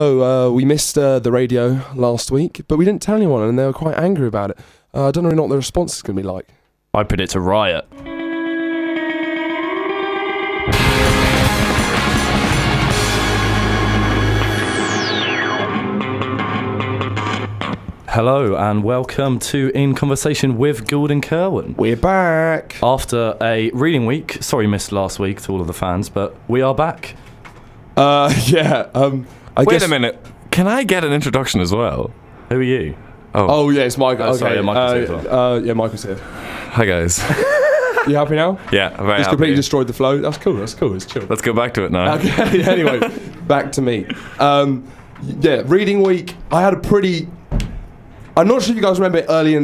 We missed the radio last week, but we didn't tell anyone, and they were quite angry about it. I don't really know what the response is going to be like. I predict a riot. Hello and welcome to In Conversation with Gould and Kirwan. We're back. After a reading week, sorry missed last week to all of the fans, but we are back. Wait a minute. Can I get an introduction as well? Who are you? Oh yeah, it's Michael. Okay. Sorry, yeah, Michael's here as well. Michael's here. Hi guys. You happy now? Yeah, I'm very Just happy. completely destroyed the flow. That's cool. It's chill. Let's go back to it now. Okay. Anyway, back to me. Reading week. I had a pretty. I'm not sure if you guys remember early in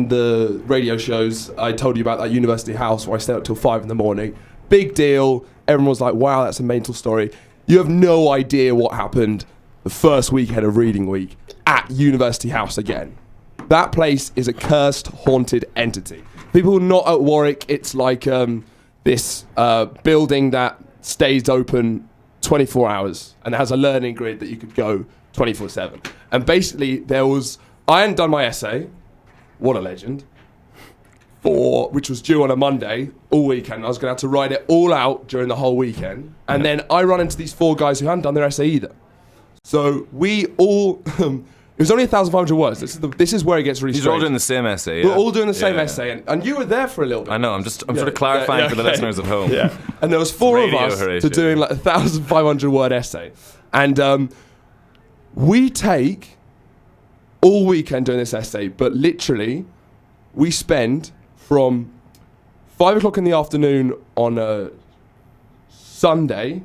the radio shows, I told you about that university house where I stayed up till 5 a.m. Big deal. Everyone was like, wow, that's a mental story. You have no idea what happened the first weekend of reading week at University House again. That place is a cursed, haunted entity. People not at Warwick, it's like this building that stays open 24 hours and has a learning grid that you could go 24/7. And basically I hadn't done my essay, what a legend, which was due on a Monday all weekend. I was going to have to write it all out during the whole weekend. And then I run into these 4 guys who hadn't done their essay either. So we all, it was only 1,500 words. This is where it gets really strange. You're all doing the same essay, yeah? We're all doing the same essay. And you were there for a little bit. I know, I'm sort of clarifying for the listeners at home. Yeah. And there was 4 of us to doing like a 1,500 word essay. And we take all weekend doing this essay, but literally we spend from 5 o'clock in the afternoon on a Sunday,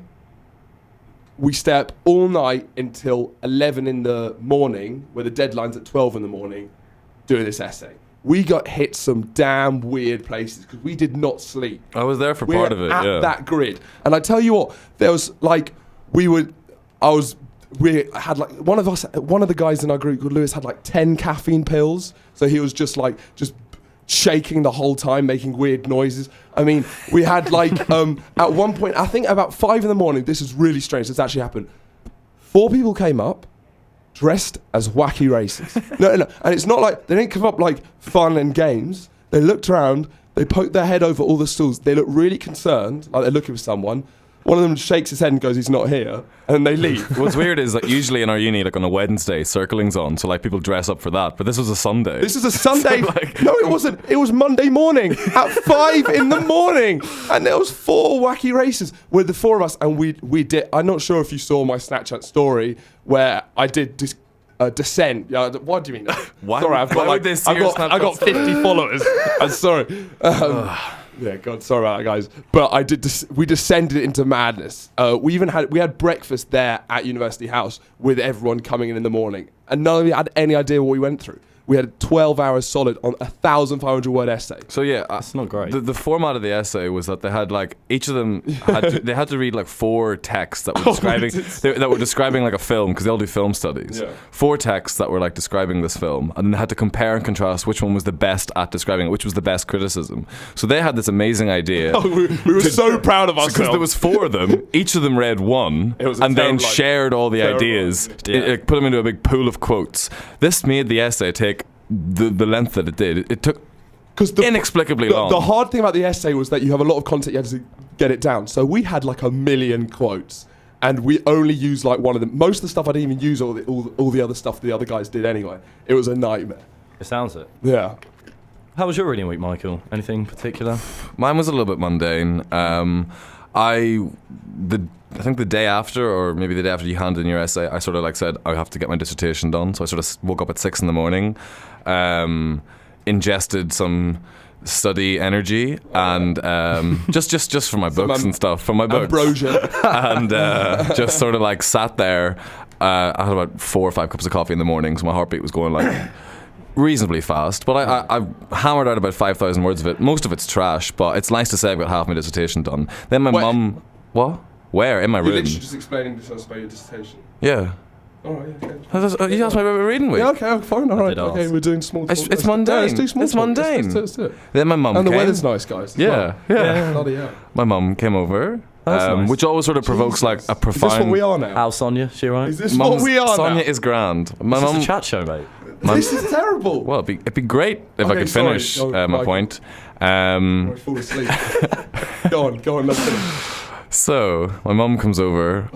we stay up all night until 11 in the morning, where the deadline's at 12 in the morning, doing this essay. We got hit some damn weird places because we did not sleep. I was there for part of it, at that grid. And I tell you what, there was like, we had like, one of the guys in our group called Lewis had like 10 caffeine pills. So he was just shaking the whole time, making weird noises. I mean, we had like, at one point, I think about 5 in the morning, this is really strange, this actually happened. 4 people came up, dressed as wacky racists. No, and it's not like, they didn't come up like fun and games. They looked around, they poked their head over all the stools. They looked really concerned, like they're looking for someone. One of them shakes his head and goes, he's not here, and then they leave. What's weird is like usually in our uni, like on a Wednesday, circling's on, so like people dress up for that. But this was a Sunday. This is a Sunday. So no, it wasn't. It was Monday morning at 5 in the morning, and there was 4 wacky races with the 4 of us, and we did. I'm not sure if you saw my Snapchat story where I did dissent. Yeah, what do you mean? Why? Sorry, I've got 50 followers. I'm sorry. Yeah, God, sorry about that, guys. But we descended into madness. We had breakfast there at University House with everyone coming in the morning, and none of you had any idea what we went through. We had 12 hours solid on a 1,500 word essay. So yeah, that's not great. The format of the essay was that they had like each of them had to read like 4 texts that were describing like a film, because they all do film studies. Yeah. 4 texts that were like describing this film, and then they had to compare and contrast which one was the best at describing it, which was the best criticism. So they had this amazing idea. We were so proud of ourselves because there was 4 of them. Each of them read one, and then shared all the ideas. Put them into a big pool of quotes. This made the essay take the length that it did. It took inexplicably long. The hard thing about the essay was that you have a lot of content, you had to get it down. So we had like 1 million quotes, and we only used like one of them. Most of the stuff I didn't even use all the other stuff the other guys did anyway. It was a nightmare. It sounds it. Yeah. How was your reading week, Michael? Anything particular? Mine was a little bit mundane. I think the day after, or maybe the day after you handed in your essay, I sort of like said I have to get my dissertation done. So I sort of woke up at 6 in the morning, ingested some study energy, and just from my books and stuff, from my books, ambrosia, and just sort of like sat there. I had about 4 or 5 cups of coffee in the morning, so my heartbeat was going like reasonably fast, but I hammered out about 5,000 words of it. Most of it's trash, but it's nice to say I've got half my dissertation done. Then my mum... What? Where? In my room. You're literally just explaining to us about your dissertation. Yeah. Alright, okay. You asked me about my reading week. Yeah, okay, fine, alright. Okay, we're doing small talk. It's mundane. Let's do small it's talk. mundane. Let's do it. Then my mum and came. the weather's nice, guys. Yeah. Bloody hell. My mum came over, Nice. which always sort of provokes like a profound. Is this what we are now? How Sonia? She right? Is this what we are Sonia now? is grand. My This is mum. a chat show, mate. This is terrible. Well, it'd be great if I Okay, could sorry. finish Go, my Michael. point. I fall asleep. Go on, let's finish. So my mum comes over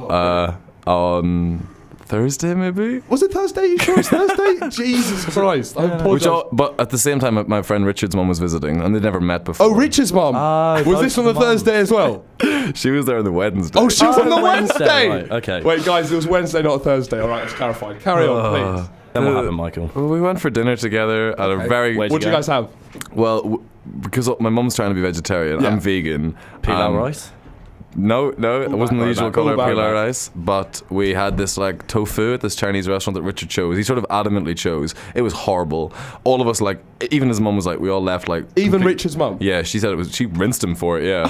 on Thursday, maybe. Was it Thursday? You sure it's Thursday? Jesus Christ. I apologize. But at the same time, my friend Richard's mum was visiting, and they'd never met before. Oh, Richard's mum. Was both this on the mums. Thursday as well? She was there on the Wednesday. Oh, she was on the Wednesday, Wednesday. right, okay. Wait, guys, it was Wednesday, not a Thursday. All right, it's clarified. Carry on, please. Then what happened, Michael? Well, we went for dinner together at a very Where'd What do you guys have? well, because my mum's trying to be vegetarian. Yeah. I'm vegan. Pilau rice? No, it wasn't the usual colour of All pilau about rice. But we had this like tofu at this Chinese restaurant that Richard chose. He sort of adamantly chose. It was horrible. All of us, like, even his mum was like, we all left like. Even Richard's mum. Yeah, she said it was. She rinsed him for it. Yeah,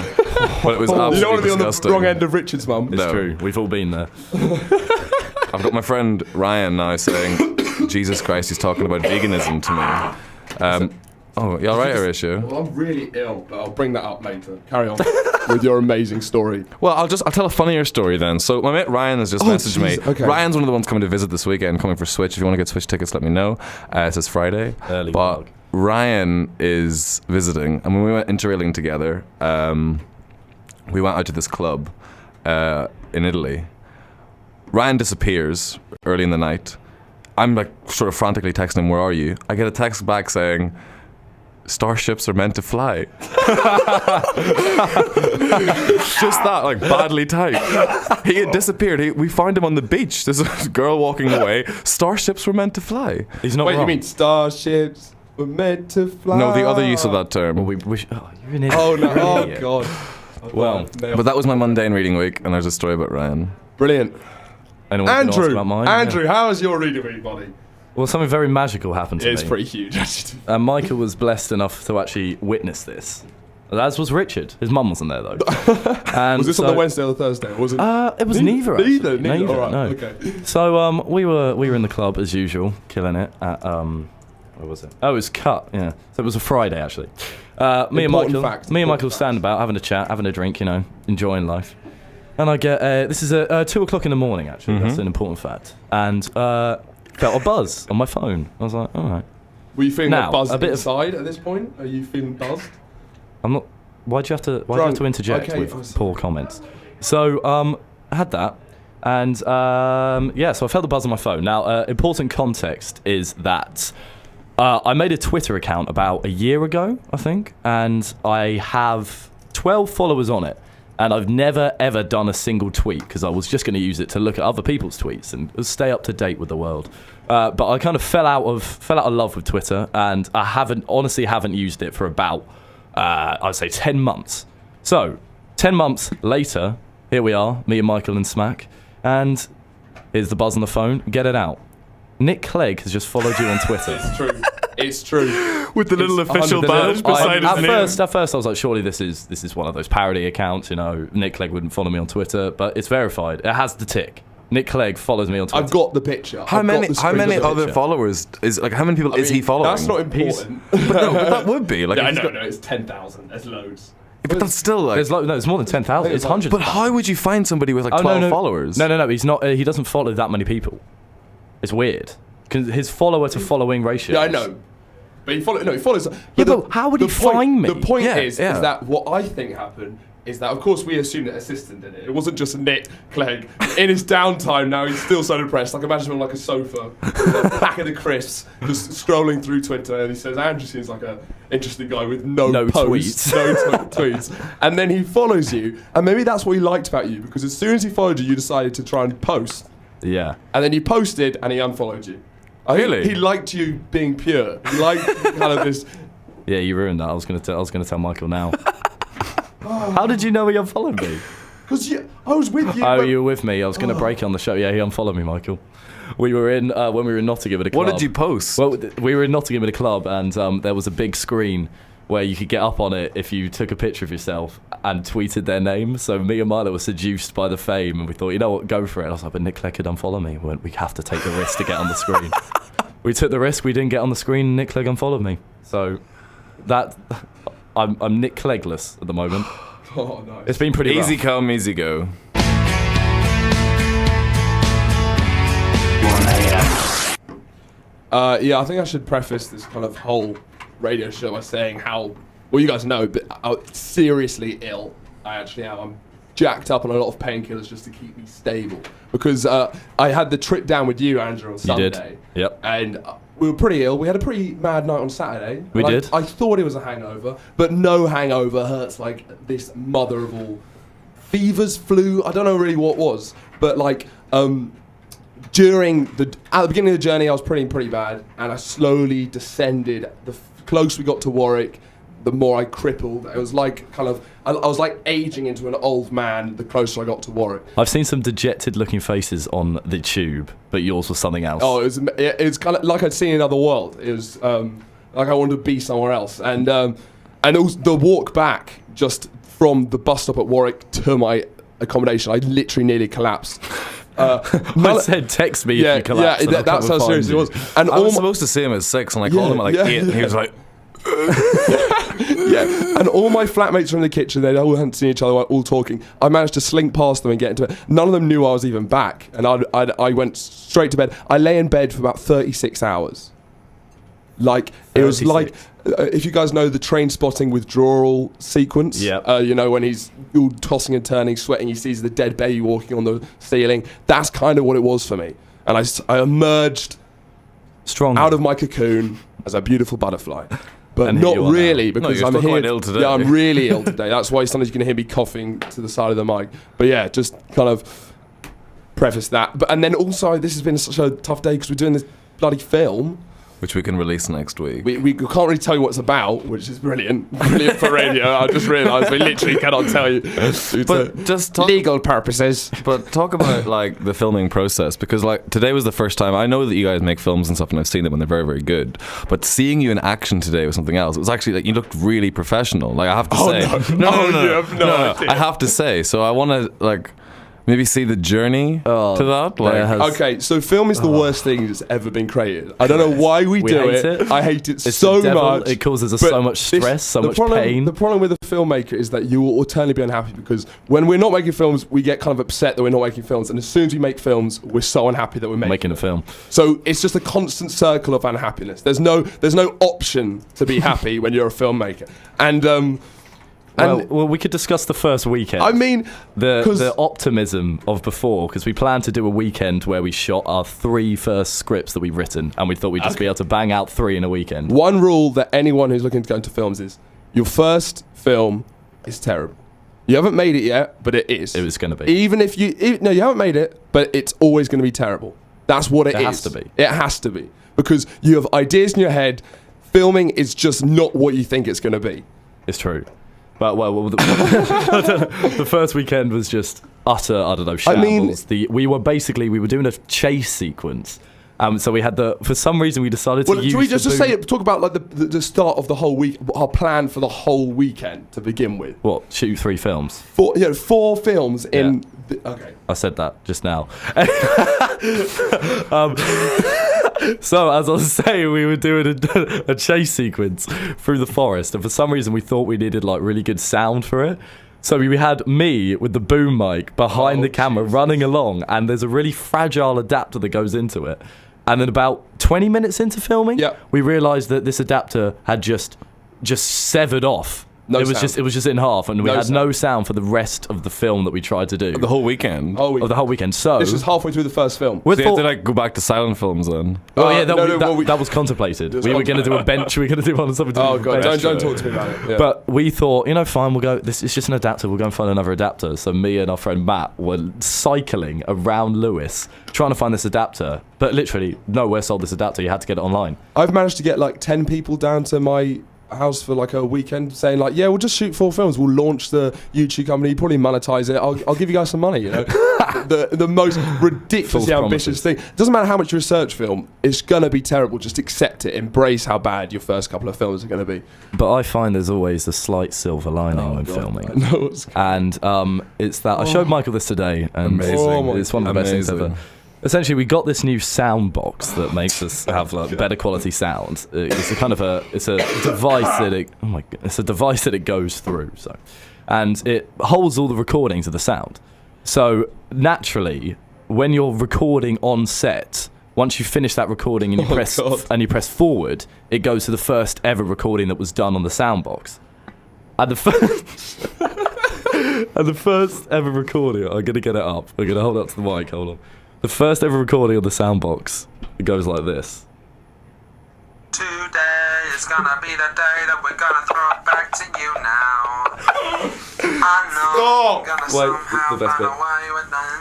but it was absolutely You don't want to be on the disgusting. wrong end of Richard's mum. It's No. true. We've all been there. I've got my friend Ryan now saying, Jesus Christ, he's talking about veganism to me. Oh, you alright, Horatio? Well, I'm really ill, but I'll bring that up later. Carry on with your amazing story. Well, I'll tell a funnier story then. So my mate Ryan has just messaged me. jeez, okay. Ryan's one of the ones coming to visit this weekend, coming for Switch. If you want to get Switch tickets, let me know. It says Friday. Early but plug. Ryan is visiting, and when we went interrailing together, we went out to this club in Italy. Ryan disappears early in the night. I'm like sort of frantically texting him, "Where are you?" I get a text back saying, "Starships are meant to fly." Just that, like, badly typed. He had disappeared. We found him on the beach. There's a girl walking away. Starships were meant to fly. He's not Wait, wrong. you mean starships were meant to fly? No, the other use of that term. Well, you're an idiot. Oh, no. You're an Oh, idiot. God. Well, But that was my mundane reading week, and there's a story about Ryan. Brilliant. Anyone can ask Andrew, about mine? Andrew, how is your reading week, buddy? Well, something very magical happened to It's me. pretty huge, actually. And Michael was blessed enough to actually witness this. As was Richard. His mum wasn't there, though. And Was this so, on the Wednesday or the Thursday? Or was it? It was neither, actually. Neither. All right. no. Okay. So we were in the club as usual, killing it at where was it? Oh, it was Cut. Yeah. So it was a Friday actually. Me and Michael stand about having a chat, having a drink, enjoying life. And I get this is 2 o'clock in the morning actually. That's an important fact. And felt a buzz on my phone. I was like, all right. Were you feeling Now, buzzed a bit of- inside at this point? Are you feeling buzzed? I'm not. Why'd you have to interject Okay, with poor comments? So I had that, and so I felt the buzz on my phone. Now, important context is that I made a Twitter account about a year ago, I think, and I have 12 followers on it. And I've never ever done a single tweet because I was just going to use it to look at other people's tweets and stay up to date with the world. But I kind of fell out of love with Twitter, and I honestly haven't used it for about I'd say 10 months. So 10 months later, here we are, me and Michael and Smack, and here's the buzz on the phone. Get it out. Nick Clegg has just followed you on Twitter. It's true. It's true. With the little It's official 100%. badge beside his name. At first I was like, surely this is one of those parody accounts, Nick Clegg wouldn't follow me on Twitter, but it's verified. It has the tick. Nick Clegg follows me on Twitter. I've got the picture. How I've got many the screen of the other picture. followers how many people is he following? That's not important. but that would be like. Yeah, I he's know, got- no, it's 10,000. There's loads. But that's still like. There's more than 10,000. It's hundreds. But how would you find somebody with like 12 followers? No. He's not. He doesn't follow that many people. It's weird. 'Cause his follower to following ratio. Yeah, I know. But he follows. Yeah, but how would he find me? The point Yeah, is yeah. that what I think happened is that, of course, we assumed that assistant did it. It wasn't just Nick Clegg. In his downtime now, he's still so depressed. Like, imagine him on like a sofa, with a pack of the crisps, just scrolling through Twitter, and he says, Andrew seems like an interesting guy with no posts, tweets. tweets. And then he follows you, and maybe that's what he liked about you, because as soon as he followed you, you decided to try and post. Yeah. And then you posted, and he unfollowed you. I think Really? he liked you being pure. He liked kind of this. Yeah, you ruined that. I was gonna tell Michael now. How did you know he unfollowed me? Because I was with you. Oh, but- you were with me. I was going to break it on the show. Yeah, he unfollowed me, Michael. We were in when we were in Nottingham at a club. What did you post? Well, we were in Nottingham at a club, and there was a big screen where you could get up on it if you took a picture of yourself and tweeted their name. So me and Milo were seduced by the fame, and we thought, you know what, go for it. And I was like, but Nick Clegg could unfollow me. We have to take the risk to get on the screen. We took the risk. We didn't get on the screen, and Nick Clegg unfollowed me. So that I'm Nick Cleggless at the moment. Oh, nice. It's been pretty Easy rough. come, easy go. Yeah, I think I should preface this kind of whole radio show by saying how, well, you guys know, but how seriously ill I actually am. I'm jacked up on a lot of painkillers just to keep me stable. Because I had the trip down with you, Andrew, on Sunday. You did. Yep. And we were pretty ill. We had a pretty mad night on Saturday. We did. I thought it was a hangover, but no hangover hurts like this mother of all fevers, flu. I don't know really what was, but like at the beginning of the journey, I was pretty bad, and I slowly descended. The closer we got to Warwick, the more I crippled. It was like I was like aging into an old man the closer I got to Warwick. I've seen some dejected looking faces on the tube, but yours was something else. Oh, it was kind of like I'd seen another world. It was like I wanted to be somewhere else, and also the walk back just from the bus stop at Warwick to my accommodation, I literally nearly collapsed. I said, text me if you collapse. Yeah, that's how serious it was. And I was supposed to see him at 6, and I called him at like 8, and he was like... Yeah, and all my flatmates were in the kitchen. They all hadn't seen each other, all talking. I managed to slink past them and get into it. None of them knew I was even back, and I went straight to bed. I lay in bed for about 36 hours. Like, it was like, if you guys know the Train Spotting withdrawal sequence, you know, when he's all tossing and turning, sweating, he sees the dead baby walking on the ceiling. That's kind of what it was for me. And I emerged out of my cocoon as a beautiful butterfly. But not really, because I'm here. Quite ill today. Yeah, I'm really ill today. That's why sometimes you can hear me coughing to the side of the mic. But yeah, just kind of preface that. And then also, this has been such a tough day because we're doing this bloody film, which we can release next week. We can't really tell you what it's about, which is brilliant for radio. I just realised we literally cannot tell you. But just talk, legal purposes. But talk about like the filming process, because like today was the first time. I know that you guys make films and stuff, and I've seen them, and they're very, very good. But seeing you in action today was something else. It was actually like you looked really professional. Like I have to say, no. I have to say. So I want to like. Maybe see the journey to that. Like, okay, so film is the worst thing that's ever been created. I don't know why we do it. I hate it so much. It causes us so much stress, so much pain. The problem with a filmmaker is that you will eternally be unhappy, because when we're not making films, we get kind of upset that we're not making films, and as soon as we make films, we're so unhappy that we're making a film. So it's just a constant circle of unhappiness. There's no option to be happy when you're a filmmaker, and. Well, we could discuss the first weekend. I mean, the optimism of before, because we planned to do a weekend where we shot our 3 first scripts that we've written, and we thought we'd just be able to bang out 3 in a weekend. One rule that anyone who's looking to go into films is, your first film is terrible. You haven't made it yet, but it is. It was going to be. Even if you haven't made it, but it's always going to be terrible. That's what it is. It has to be. It has to be, because you have ideas in your head. Filming is just not what you think it's going to be. It's true. But the first weekend was just utter, I don't know, shambles. We were doing a chase sequence. So we had for some reason we decided to use. Should we just talk about like the start of the whole week, our plan for the whole weekend to begin with? What, shoot 3 films? 4 films in. Okay. I said that just now. So, as I was saying, we were doing a chase sequence through the forest, and for some reason we thought we needed like really good sound for it. So we had me with the boom mic behind the camera running along, and there's a really fragile adapter that goes into it. And then about 20 minutes into filming, we realised that this adapter had just severed off. It was just in half, and we had no sound for the rest of the film that we tried to do. The whole weekend. Of the whole weekend. So this is halfway through the first film. So you had to like go back to silent films then. That was contemplated. We were going to do a bench. We were going to do one or something. Oh god, don't talk to me about it. Yeah. But we thought, fine. We'll go. This is just an adapter. We'll go and find another adapter. So me and our friend Matt were cycling around Lewis trying to find this adapter. But literally nowhere sold this adapter. You had to get it online. I've managed to get like 10 people down to my house for like a weekend saying like, yeah, we'll just shoot 4 films, we'll launch the YouTube company, probably monetize it, I'll give you guys some money, the most ridiculously ambitious thing. It doesn't matter how much you research film, it's gonna be terrible. Just accept it, embrace how bad your first couple of films are gonna be. But I find there's always a slight silver lining when filming, and it's that I showed Michael this today, and it's one of the best things ever. Essentially, we got this new sound box that makes us have like better quality sound. It's a kind of it's a device that it goes through. So, and it holds all the recordings of the sound. So naturally, when you're recording on set, once you finish that recording and you press forward, it goes to the first ever recording that was done on the sound box. And the first ever recording, I'm gonna get it up. I'm gonna hold it up to the mic. Hold on. The first ever recording on the sound box, it goes like this. Today is gonna be the day that we're gonna throw it back to you now. I know you're gonna somehow the best find bit. a way with them.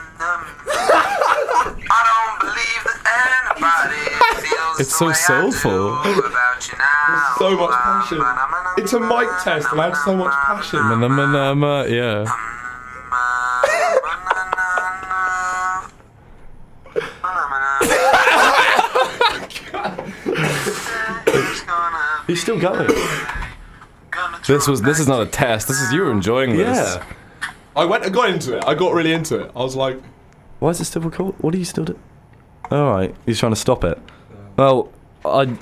I don't believe that anybody feels It's the so way soulful. I do about you now. So much passion. It's a mic test, and I have so much passion. Yeah. He's still going. This is not a test. This is you enjoying this. Yeah. I got into it. I got really into it. I was like, Why is it still recording? What are you still doing? All right, he's trying to stop it. Well, I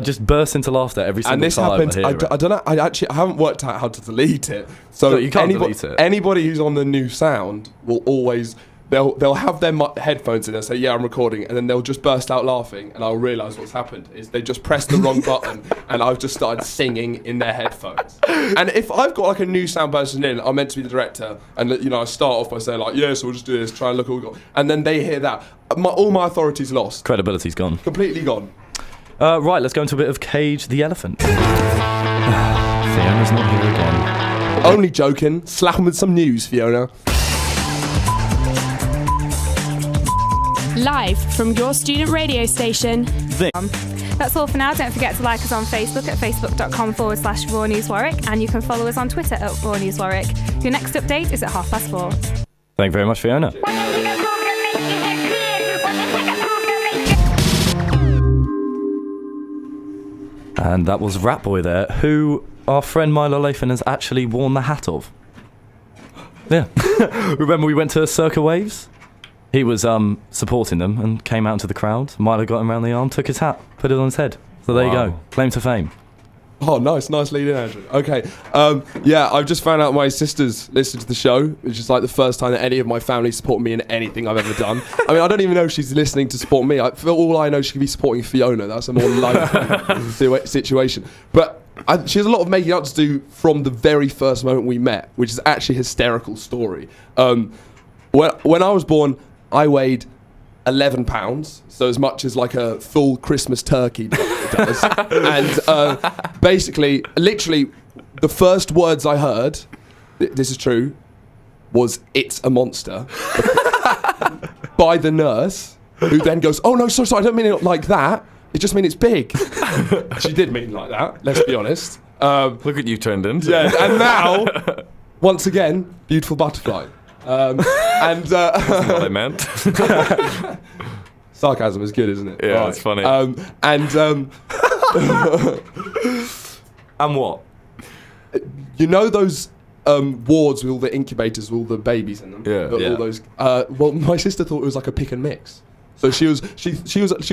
just burst into laughter every single and this time happened. I hear I don't know. I haven't worked out how to delete it. So No, you can't delete it. Anybody who's on the new sound will always. They'll have their headphones in and say, yeah, I'm recording, and then they'll just burst out laughing, and I'll realise what's happened is they just pressed the wrong button, and I've just started singing in their headphones. And if I've got like a new sound person in, I'm meant to be the director, and I start off by saying like, yeah, so we'll just do this, try and look all we got, and then they hear that, all my authority's lost, Credibility's gone. completely gone. Right, let's go into a bit of Cage the Elephant. Fiona's not here again. Only joking. Slap 'em with some news, Fiona. Live from your student radio station. That's all for now. Don't forget to like us on Facebook at facebook.com/Raw News Warwick, and you can follow us on Twitter at Raw News Warwick. Your next update is at 4:30. Thank you very much, Fiona. And that was Rat Boy there, who our friend Milo Lathan has actually worn the hat of. Yeah. Remember we went to Circa Waves? He was supporting them and came out into the crowd. Milo got him around the arm, took his hat, put it on his head. So there you Wow. go. Claim to fame. Oh, nice lead in, Andrew. Okay, yeah, I've just found out my sisters listen to the show, which is like the first time that any of my family support me in anything I've ever done. I mean, I don't even know if she's listening to support me. For all I know, she could be supporting Fiona. That's a more likely situation. But she has a lot of making up to do from the very first moment we met, which is actually a hysterical story. When I was born, I weighed 11 pounds, so as much as like a full Christmas turkey does. And basically, literally, the first words I heard, this is true, was "It's a monster" by the nurse, who then goes, "Oh no, sorry, I don't mean it like that. It just means it's big." She did mean like that, let's be honest. Look what you turned into. Yeah, and now, once again, beautiful butterfly. That's what I meant. Sarcasm is good, isn't it? Yeah, it's funny. And what? you know those wards with all the incubators with all the babies in them? Yeah. All those. Well, my sister thought it was like a pick and mix. So she was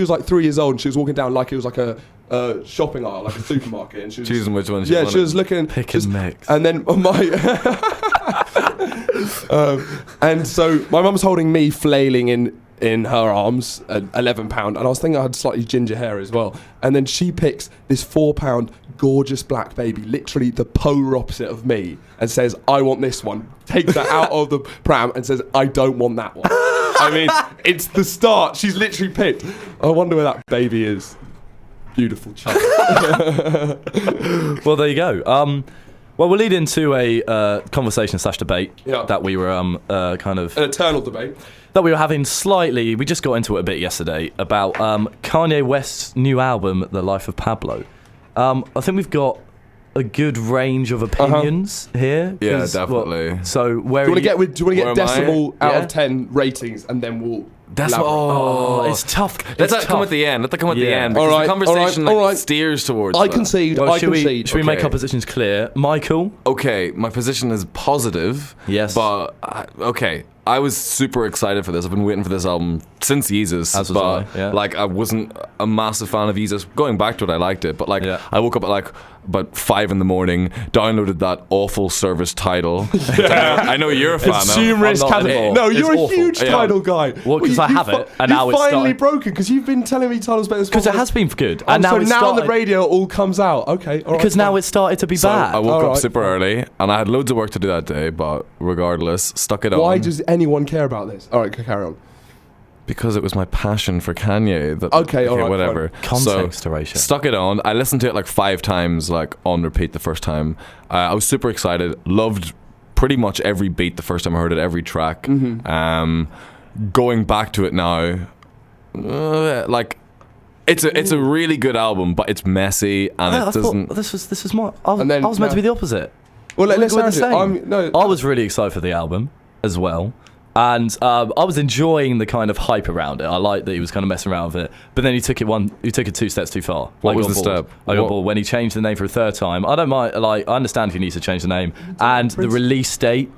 like 3 years old, and she was walking down like it was like a shopping aisle, like a supermarket, and she was Choosing which one she yeah, wanted. she was looking Pick and mix. and then and so my mum's holding me flailing in her arms at 11 pound, and I was thinking I had slightly ginger hair as well, and then she picks this 4 pound gorgeous black baby, literally the polar opposite of me, and says, "I want this one," takes that out of the pram and says, "I don't want that one." I mean, it's the start. She's literally picked. I wonder where that baby is. Beautiful child. Well, there you go. Well, we'll lead into a conversation/debate that we were kind of An eternal debate. that we were having slightly. We just got into it a bit yesterday about Kanye West's new album, The Life of Pablo. I think we've got a good range of opinions here. Yeah, 'cause, definitely. well, so where Do you want to Where get am decimal I? out Yeah. of 10 ratings, and then we'll. That's elaborate? Oh, it's tough. Let It's that come tough. at the end. Let that come at the Yeah. end. Because All right, the conversation all right. steers towards I that. concede. Well, I should concede. we make Okay. our positions clear? Michael? Okay, my position is positive. Yes. But, okay, I was super excited for this. I've been waiting for this album since Yeezus. As was but, I, yeah. like, I wasn't a massive fan of Yeezus. Going back to it, I liked it. But, like, Yeah. I woke up at, like, about 5 in the morning, downloaded that awful service Tidal. I know you're a fan of. Consumerist I'm not category. anymore. No, It's you're a awful. huge Yeah. Tidal guy. Well, 'cause I have it, and now you've it's finally started- broken because you've been telling me Tidal's better. Because it has been good, And and now so it's now on started, the radio it all comes out. Okay, all right, because now fine. it's started to be So bad. I woke up Alright, super fine. early, and I had loads of work to do that day, but regardless, stuck it on. Why does anyone care about this? All right, carry on. Because it was my passion for Kanye. Okay, alright, whatever. Context, So, Horatio. stuck it on. I listened to it like 5 times, like on repeat the first time. I was super excited. Loved pretty much every beat the first time I heard it, every track. Going back to it now, like it's a really good album, but it's messy and I it doesn't. thought this was more. I And then- was meant to be the opposite. Well, let's We're the sound same. it. No, I was really excited for the album as well. And I was enjoying the kind of hype around it. I liked that he was kind of messing around with it. But then he took it 2 steps too far. What I was got the bored. step? I got What? bored when he changed the name for a 3rd time. I don't mind. Like, I understand if he needs to change the name. And the release date.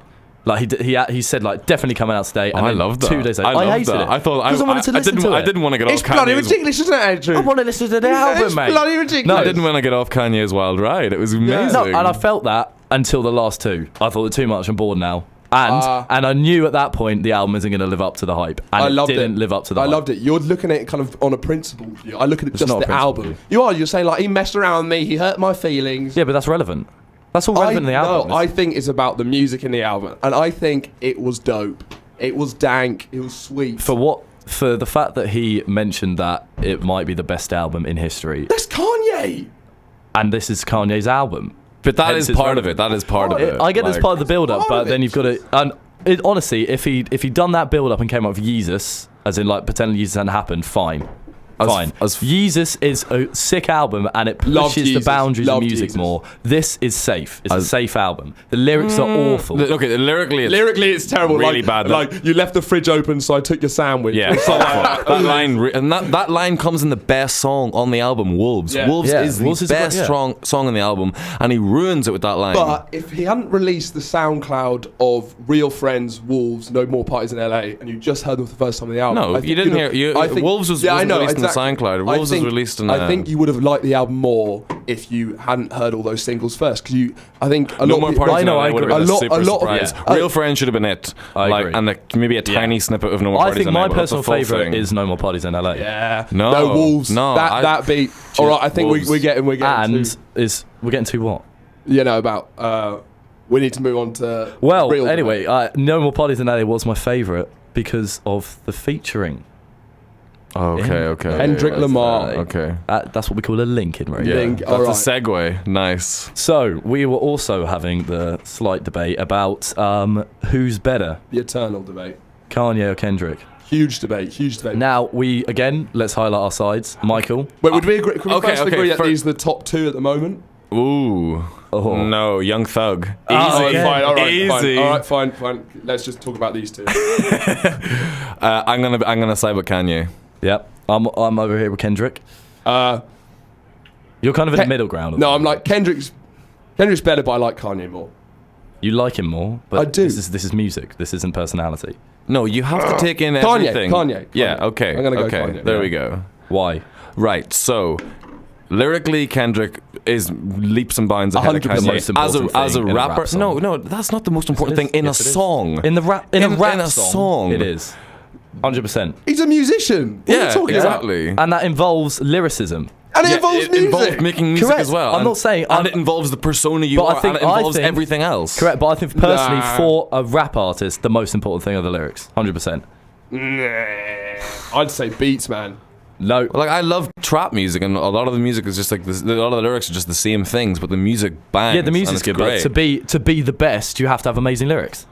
Like he said, like definitely coming out today. And I then loved that. 2 days later, I loved hated that. it. I thought Because I wanted to listen didn't, to it. I didn't want to get off it's bloody Kanye's. ridiculous, isn't it, Andrew? I want to listen to the album, it's mate. bloody ridiculous. No, I didn't want to get off Kanye's wild ride. It was amazing. No, and I felt that until the last 2. I thought too much. I'm bored now. And I knew at that point the album isn't going to live up to the hype. And I loved it didn't it. live up to the I hype. loved it. You're looking at it kind of on a principle view. I look at it It's just not a the principle album. view. You are. You're saying like he messed around with me. He hurt my feelings. Yeah, but that's relevant. That's all relevant in the album. No, I think it's about the music in the album, and I think it was dope. It was dank. It was sweet. For the fact that he mentioned that it might be the best album in history, That's Kanye. and this is Kanye's album. But that Hence is it's part of relevant. it. That is part of it. I get it's Like, part of the build-up, part but of then it. you've got to. And honestly, if he'd done that build-up and came up with Yeezus, as in like pretending Yeezus hadn't happened, fine. Fine. Yeezus is a sick album and it Love pushes the Yeezus. boundaries Love of music Yeezus. more. This is safe. It's a safe album. The lyrics are awful. Okay, lyrically, it's terrible. really like, bad. Like you left the fridge open, so I took your sandwich. Yeah, It's like- that line, and that line comes in the best song on the album, Wolves. Yeah. Wolves Yeah, is the Wolves is best great, yeah. strong song on the album, and he ruins it with that line. But if he hadn't released the SoundCloud of Real Friends, Wolves, No More Parties in LA, and you just heard them for the first time on the album, No, I think you didn't you'd hear- have- Wolves wasn't released in the SoundCloud. Wolves was released in, I think you would have liked the album more if you hadn't heard all those singles first. Because I think a No lot More of people, Parties in I know, LA I would have agree. been A lot- super a lot of- surprise. yeah. Real Friends should have been it. I agree. And maybe a tiny snippet of No More I Parties think in my LA. but that's the personal full favourite thing. is No More Parties in LA. yeah, No, Wolves, no, that beat. All right, I think Wolves. we're getting And to, we're getting to what? about we need to move on to Well, real anyway, debate. No More Parties in LA was my favourite because of the featuring. Okay. Kendrick Lamar. Okay. That's what we call a link in radio. Yeah, Link, that's alright. a segue. Nice. So we were also having the slight debate about who's better, The eternal debate. Kanye or Kendrick. Huge debate. Now let's highlight our sides. Michael. Wait, would we agree? Can we Okay, first agree that for- these are the top 2 at the moment? Ooh. Oh. No, Young Thug. Easy. Oh, yeah. fine. All right, Easy. fine. All right, fine. Let's just talk about these 2. I'm gonna side with Kanye. Yep. I'm over here with Kendrick. Uh, You're kind of in the middle ground. no, I'm like Kendrick's better, but I like Kanye more. You like him more, but I do. This is music. This isn't personality. No, you have to take in Kanye, everything. Kanye. Yeah. Okay. I'm gonna go okay. Kanye. There Yeah. we go. Why? Right. So, lyrically, Kendrick is leaps and bounds ahead of 100% Kanye. most important As a thing in a rap rapper, song. no, that's not the most important Yes, it thing in a is. Yes, it is. song. In a rap in a song. it is 100%, He's a musician. What are Yeah, you talking exactly. and that involves lyricism. about? And it Yeah, involves it music. involves making music Correct. as well. I'm and- not saying- and it involves the persona you But I are, think- and it involves I think- everything else. Correct, but I think personally, Nah. for a rap artist, the most important thing are the lyrics. 100%. I'd say beats, man. No, Like I love trap music, and a lot of the music is just like this. A lot of the lyrics are just the same things, but the music bangs. yeah, the and music's it's good, great. but to be the best, you have to have amazing lyrics.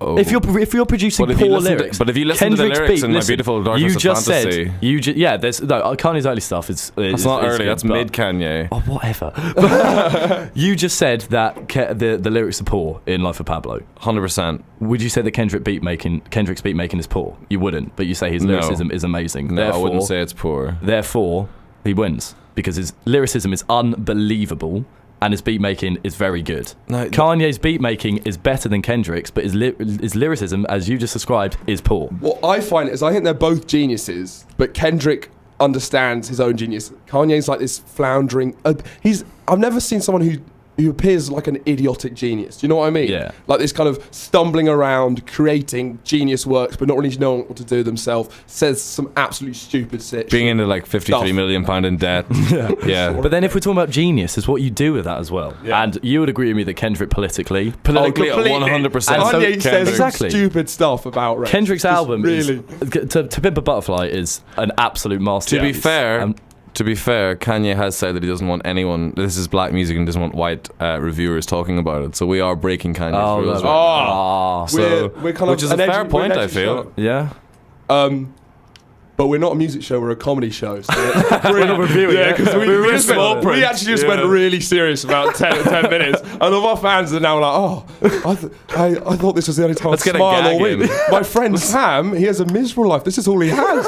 Oh. If you're producing But if you poor listen to- lyrics, but if you listen to the Kendrick's lyrics beat, in My listen, Beautiful Darkness you of just Fantasy- said There's Kanye's early stuff is That's not early. good, That's but- mid Kanye. Oh, whatever. You just said that the lyrics are poor in Life of Pablo. 100%. Would you say that Kendrick's beat making is poor? You wouldn't, but you say his No. lyricism is amazing. No, I wouldn't say it's poor. Therefore, he wins because his lyricism is unbelievable and his beat making is very good. No, Kanye's beat making is better than Kendrick's, but his lyricism, as you just described, is poor. What I find is I think they're both geniuses, but Kendrick understands his own genius. Kanye's like this floundering. I've never seen someone who appears like an idiotic genius. Do you know what I mean? Yeah. Like this kind of stumbling around, creating genius works, but not really knowing what to do themselves. Says some absolutely stupid shit. Being into like 53 Stuff. million pound in debt. Yeah. But then if we're talking about genius, is what you do with that as well. Yeah. And you would agree with me that Kendrick politically, Politically, completely. 100%. Kanye says Exactly. stupid stuff about race. Kendrick's Just album really. to Pimp a Butterfly is an absolute masterpiece. To be fair, Kanye has said that he doesn't want anyone. This is black music and doesn't want white reviewers talking about it. So we are breaking Kanye's rules. We're kind of which is a fair point, I feel. Yeah. But we're not a music show, we're a comedy show. So We're not reviewing it. because We're small print. we actually just went really serious about 10 minutes. And all of our fans are now like, I thought this was the only time Let's I get a smile all gag week. in. My friend Sam, he has a miserable life. This is all he has.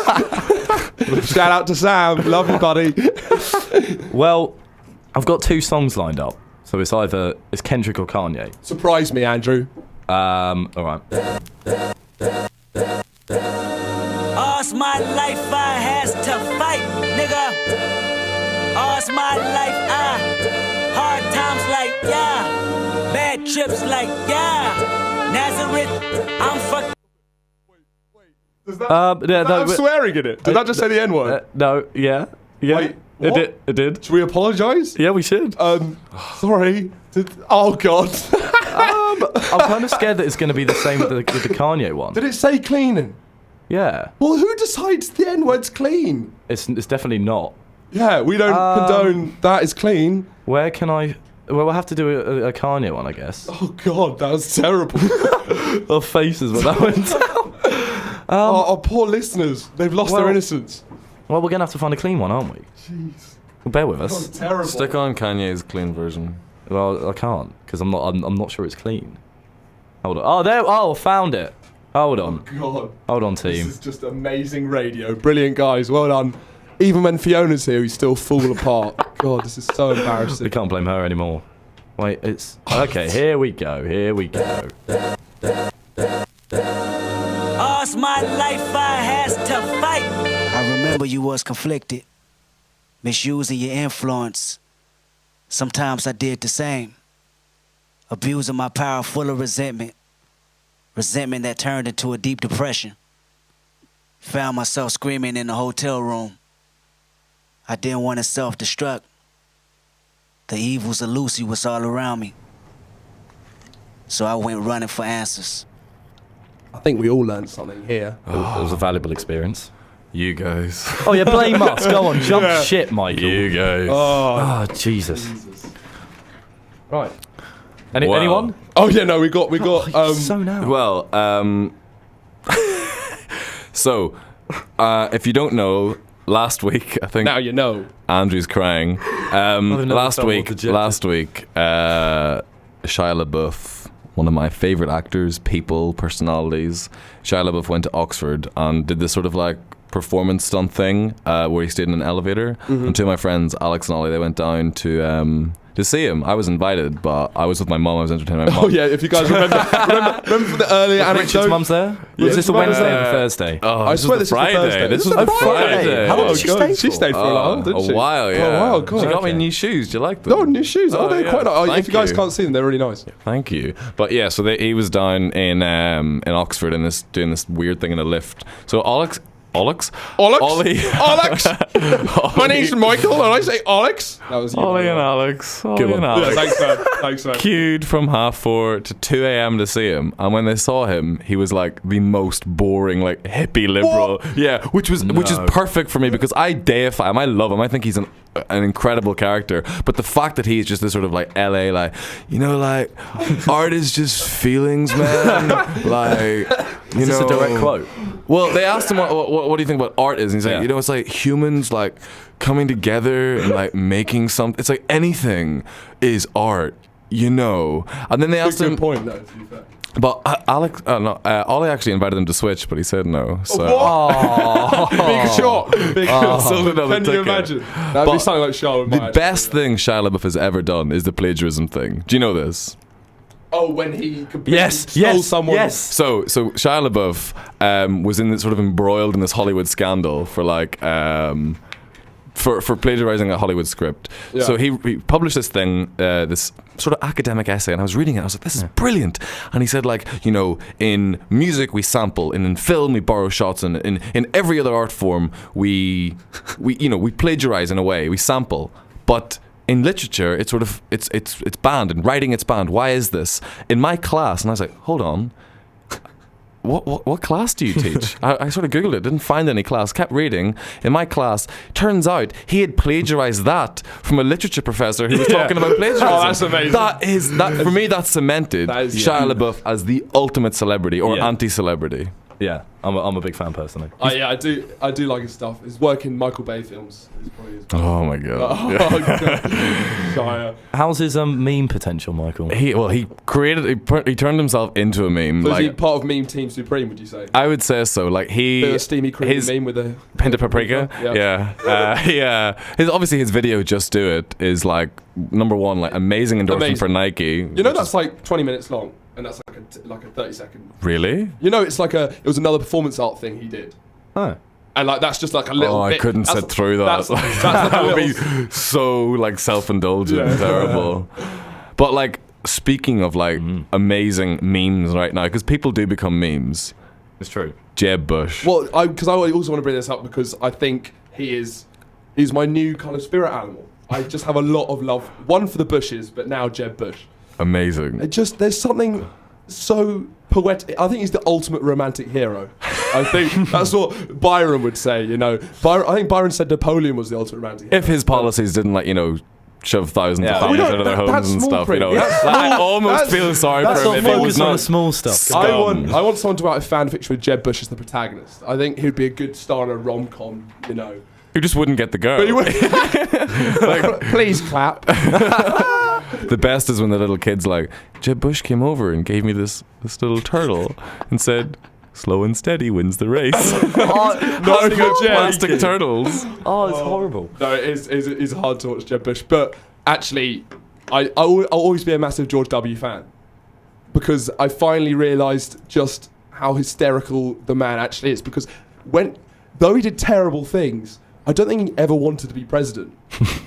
Shout out to Sam. Love you, buddy. Well, I've got 2 songs lined up. So it's either Kendrick or Kanye. Surprise me, Andrew. All right. All's my life I has to fight, nigga. All's my life hard times like yeah, bad trips like yeah. Nazareth, I'm fucking. Does that have swearing in it? Did that just say the N-word? No, yeah. Wait, what? It did. Should we apologise? Yeah, we should. Sorry. Oh, God. I'm kind of scared that it's going to be the same with the Kanye one. Did it say cleaning? Yeah. Well, who decides the N-word's clean? It's definitely not. Yeah, we don't condone that is clean. Where can I... Well, we'll have to do a Kanye one, I guess. Oh, God, that was terrible. Our faces when that went down. Our poor listeners, they've lost their innocence. Well, we're going to have to find a clean one, aren't we? Jeez. Well, bear with That us. was terrible. Stick on Kanye's clean version. Well, I can't, because I'm not sure it's clean. Hold on. Oh, there. Oh, found it. Hold on. God. Hold on, This team. is just amazing radio. Brilliant, guys. Well done. Even when Fiona's here, we still fall apart. God, this is so We embarrassing. can't blame her anymore. Wait, it's... Okay, here we go. All's my life I has to fight. I remember you was conflicted, misusing your influence. Sometimes I did the same, abusing my power full of resentment that turned into a deep depression. Found myself screaming in the hotel room. I didn't want to self-destruct. The evils of Lucy was all around me. So I went running for answers. I think we all learned something here. It was a valuable experience. You guys. Oh, yeah, blame us. Go on, jump shit, Michael. You guys. Oh, Jesus. Right. Well. Anyone? Oh, yeah, no, we got So now. Well, so, if you don't know, last week, I think now you know. Andrew's crying. Last week, Shia LaBeouf, one of my favorite actors, people, personalities, Shia LaBeouf went to Oxford and did this sort of like performance stunt thing where he stayed in an elevator. And two of my friends, Alex and Ollie, they went down to see him. I was invited, but I was with my mum. I was entertaining my mum. Oh yeah, if you guys remember from the earlier Richard's anecdote. mum's there? Yeah. Was this a Wednesday or a Thursday? Oh, I swear this was Friday. Thursday. This was Oh, the Friday. Friday. How long did she God, stay She for? stayed for a while, didn't she? A while, yeah. Oh, wow, God. She got me Okay. new shoes. Do you like them? Oh, new shoes. Oh, they're yeah. quite nice. Thank If you guys you. can't see them, they're really nice. Thank you. But yeah, so he was down in Oxford and doing this weird thing in a lift. So Ollie. Alex. My name's Michael, and I say Alex. That was you. Ollie and Alex. Good one. Yeah, thanks, man. Thanks, man. Queued from 4:30 to 2 a.m. to see him, and when they saw him, he was like the most boring, like hippie liberal. What? Yeah, which is perfect for me because I deify him. I love him. I think he's an incredible character. But the fact that he's just this sort of like LA, like like art is just feelings, man. Like Is this a direct quote? Well, they asked him what do you think about art is, and he's like, Yeah. it's like humans like coming together and like making something. It's like anything is art, And then they asked him. Good point, though. To be fair. But Ollie actually invited him to switch, but he said no. So Big shot. Big shot. Sold another Can you ticket. imagine? That'd be But something like Charlotte. the best thing Shia LaBeouf has ever done is the plagiarism thing. Do you know this? Oh, when he completely Yes, stole yes, someone. yes. So Shia LaBeouf was in this sort of embroiled in this Hollywood scandal for like for plagiarizing a Hollywood script. Yeah. So he published this thing, this sort of academic essay, and I was reading it. I was like, this is brilliant. And he said, like, you know, in music we sample, and in film we borrow shots, and in every other art form we plagiarize in a way, we sample, but in literature, it's sort of it's banned. In writing, it's banned. Why is this? In my class, and I was like, hold on, what class do you teach? I sort of googled it, didn't find any class. Kept reading. In my class, turns out he had plagiarized that from a literature professor who was talking about plagiarism. Oh, that's amazing. That for me, that cemented Shia LaBeouf as the ultimate celebrity or anti-celebrity. Yeah, I'm a big fan personally. Yeah, I do like his stuff. His work in Michael Bay films is probably his best. Oh my god. Oh, God. Shia. How's his meme potential, Michael? He turned himself into a meme. So like, is he part of Meme Team Supreme, would you say? I would say so. Like Bit of a steamy creamy meme with a hint of paprika. Yeah. Yeah. His video "Just Do It" is like number one, like amazing endorsement for Nike. You know that's like 20 minutes long, and that's like a 30-second. Really? You know, it was another performance art thing he did, Oh. and like that's just like a little. I bit. couldn't sit through that. That would be so like self-indulgent, and terrible. But like speaking of like amazing memes right now, because people do become memes. It's true. Well, Jeb Bush. because I also want to bring this up because I think he's my new kind of spirit animal. I just have a lot of love, one for the Bushes, but now Jeb Bush. Amazing. There's something so poetic. I think he's the ultimate romantic hero. I think that's what Byron would say, you know. I think Byron said Napoleon was the ultimate romantic hero. If his policies didn't, like, you know, shove thousands of families out of their homes and stuff, you know. I almost feel sorry for him if he was Focus on not the small stuff. I want someone to write a fan fiction with Jeb Bush as the protagonist. I think he'd be a good star in a rom-com, you know. You just wouldn't get the girl. But he would. Like, please clap. The best is when the little kid's like, Jeb Bush came over and gave me this little turtle and said, slow and steady wins the race. Plastic turtles. Oh, it's horrible. No, it's hard to watch Jeb Bush. But actually, I'll always be a massive George W. fan. Because I finally realised just how hysterical the man actually is. Because though he did terrible things, I don't think he ever wanted to be president.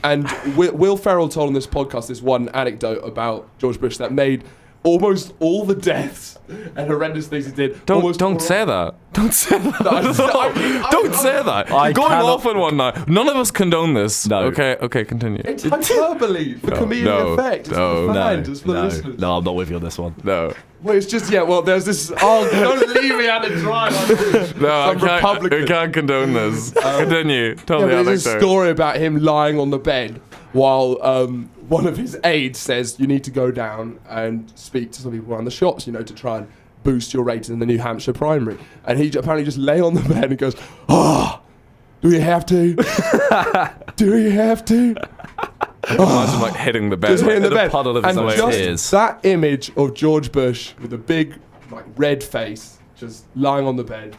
And Will Ferrell told on this podcast this one anecdote about George Bush that made almost all the deaths and horrendous things he did. Don't say that. Don't say that. Don't say that. Going off on one now. None of us condone this. No. Okay, continue. It's hyperbole for comedic effect. It's for the fans, it's for the listeners. No, I'm not with you on this one. No. Well, it's just, there's this, don't leave me out to dry. No, I can't condone this. Continue. Tell me There's anecdote. a story about him lying on the bed while one of his aides says you need to go down and speak to some people around the shops, you know, to try and boost your rating in the New Hampshire primary. And he apparently just lay on the bed and goes, do we have to? Do we have to? Imagine like hitting the bed. Just hitting the bed. puddle of his And own just tears. that image of George Bush with a big like red face just lying on the bed,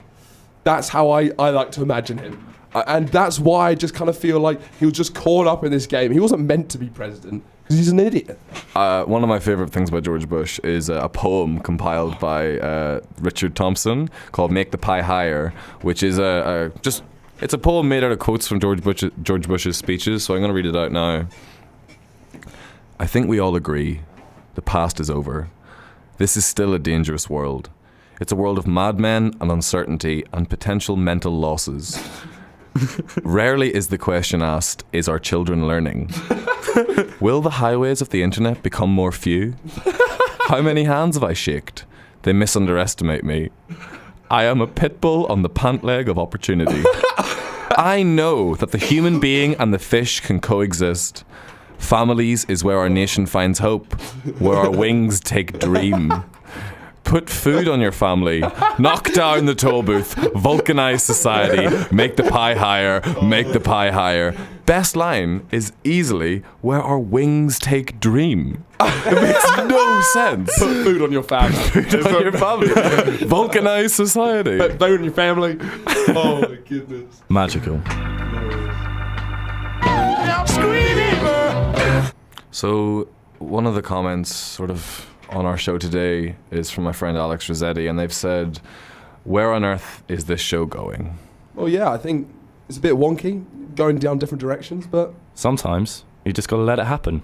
that's how I like to imagine him. And that's why I just kind of feel like he was just caught up in this game. He wasn't meant to be president because he's an idiot. One of my favorite things about George Bush is a poem compiled by Richard Thompson called "Make the Pie Higher," which is it's a poem made out of quotes from George Bush's speeches. So I'm going to read it out now. I think we all agree the past is over. This is still a dangerous world. It's a world of madmen and uncertainty and potential mental losses. Rarely is the question asked, is our children learning? Will the highways of the internet become more few? How many hands have I shaked? They misunderestimate me. I am a pit bull on the pant leg of opportunity. I know that the human being and the fish can coexist. Families is where our nation finds hope, where our wings take dream. Put food on your family, knock down the toll booth, vulcanize society, make the pie higher, make the pie higher. Best line is easily where our wings take dream. It makes no sense. Put food on your family. Food on your family. Vulcanize society. Put food on your family. Oh my goodness. Magical. So one of the comments sort of on our show today is from my friend Alex Rossetti, and they've said, where on earth is this show going? Well, yeah, I think it's a bit wonky, going down different directions, but Sometimes you just got to let it happen.